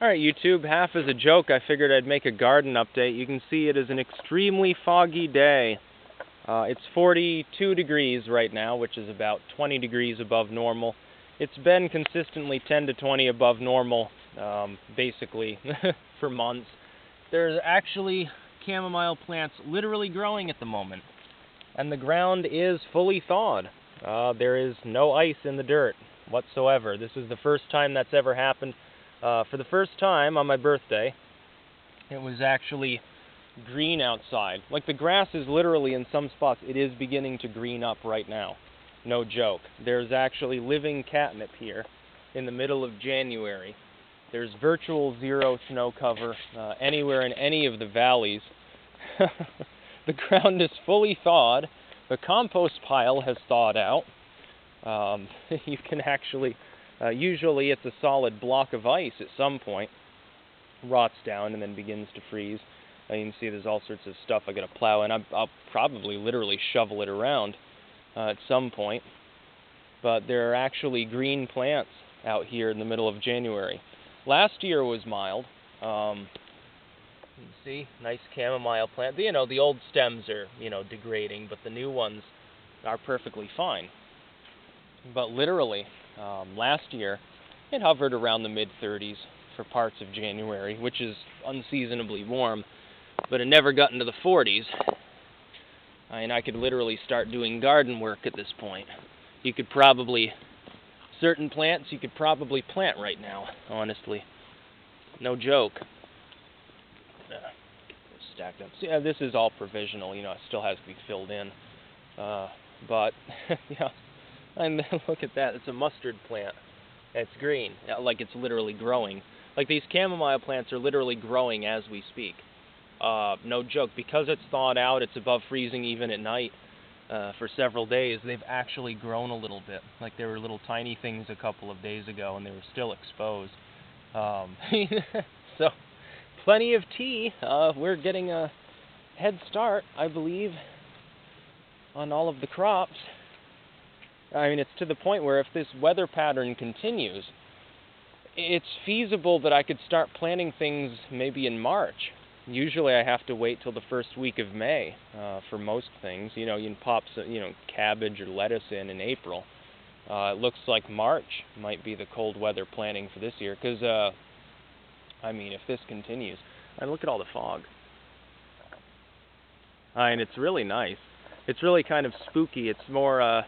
Alright YouTube, half as a joke I figured I'd make a garden update. You can see it is an extremely foggy day. It's 42 degrees right now, which is about 20 degrees above normal. It's been consistently 10 to 20 above normal, basically, for months. There's actually chamomile plants literally growing at the moment. And the ground is fully thawed. There is no ice in the dirt whatsoever. This is the first time that's ever happened. For the first time on my birthday, it was actually green outside. Like, the grass is literally, in some spots, it is beginning to green up right now. No joke. There's actually living catnip here in the middle of January. There's virtual zero snow cover anywhere in any of the valleys. The ground is fully thawed. The compost pile has thawed out. You can actually... usually it's a solid block of ice at some point, rots down and then begins to freeze. You can see there's all sorts of stuff I gotta plow, and I'll probably literally shovel it around at some point. But there are actually green plants out here in the middle of January. Last year was mild. You can see, nice chamomile plant. You know, the old stems are, degrading, but the new ones are perfectly fine. But literally, last year, it hovered around the mid-30s for parts of January, which is unseasonably warm, but it never got into the 40s. And I could literally start doing garden work at this point. You could probably, certain plants you could probably plant right now, honestly. No joke. Stacked up. So, yeah, this is all provisional, it still has to be filled in. But, yeah. And look at that, it's a mustard plant. It's green, like it's literally growing. Like, these chamomile plants are literally growing as we speak. No joke, because it's thawed out, it's above freezing even at night for several days. They've actually grown a little bit. Like, they were little tiny things a couple of days ago, and they were still exposed. So, plenty of tea. We're getting a head start, I believe, on all of the crops. I mean, it's to the point where if this weather pattern continues, it's feasible that I could start planting things maybe in March. Usually I have to wait till the first week of May for most things. You can pop some, cabbage or lettuce in April. It looks like March might be the cold weather planting for this year, because, I mean, if this continues, and look at all the fog. And it's really nice. It's really kind of spooky. It's more,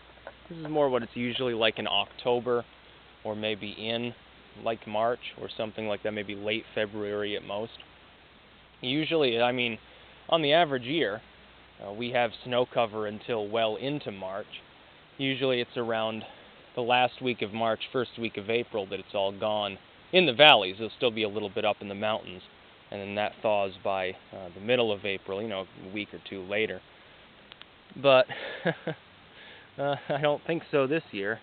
this is more what it's usually like in October, or maybe in like March or something like that, maybe late February at most. Usually, I mean, on the average year, we have snow cover until well into March. Usually it's around the last week of March, first week of April that it's all gone. In the valleys, there'll still be a little bit up in the mountains, and then that thaws by the middle of April, a week or two later. But I don't think so this year.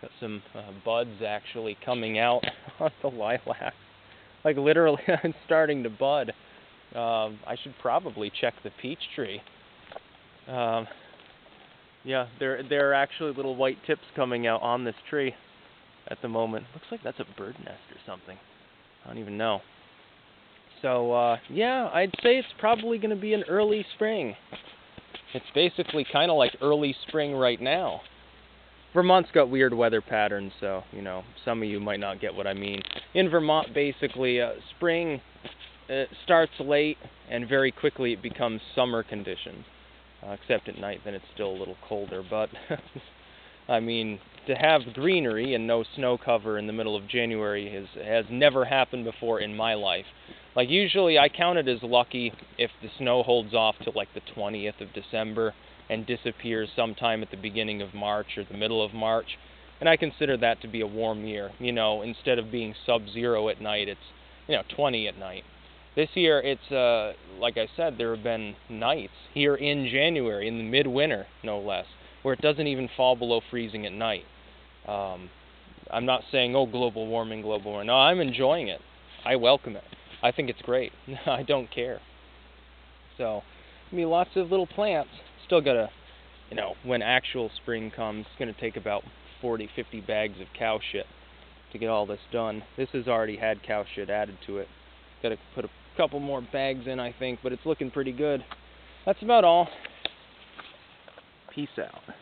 Got some buds actually coming out on the lilac. Like, literally, it's starting to bud. I should probably check the peach tree. Yeah, there are actually little white tips coming out on this tree at the moment. Looks like that's a bird nest or something. I don't even know. So, yeah, I'd say it's probably going to be an early spring. It's basically kind of like early spring right now. Vermont's got weird weather patterns, so, some of you might not get what I mean. In Vermont, basically, spring starts late, and very quickly it becomes summer conditions. Except at night, then it's still a little colder. But, I mean, to have greenery and no snow cover in the middle of January has never happened before in my life. Like, usually I count it as lucky if the snow holds off till like the 20th of December and disappears sometime at the beginning of March or the middle of March. And I consider that to be a warm year. Instead of being sub-zero at night, it's, 20 at night. This year, it's, like I said, there have been nights here in January, in the midwinter, no less, where it doesn't even fall below freezing at night. I'm not saying, oh, global warming. No, I'm enjoying it. I welcome it. I think it's great. I don't care. So, lots of little plants. Still gotta, when actual spring comes, it's gonna take about 40, 50 bags of cow shit to get all this done. This has already had cow shit added to it. Got to put a couple more bags in, I think, but it's looking pretty good. That's about all. Peace out.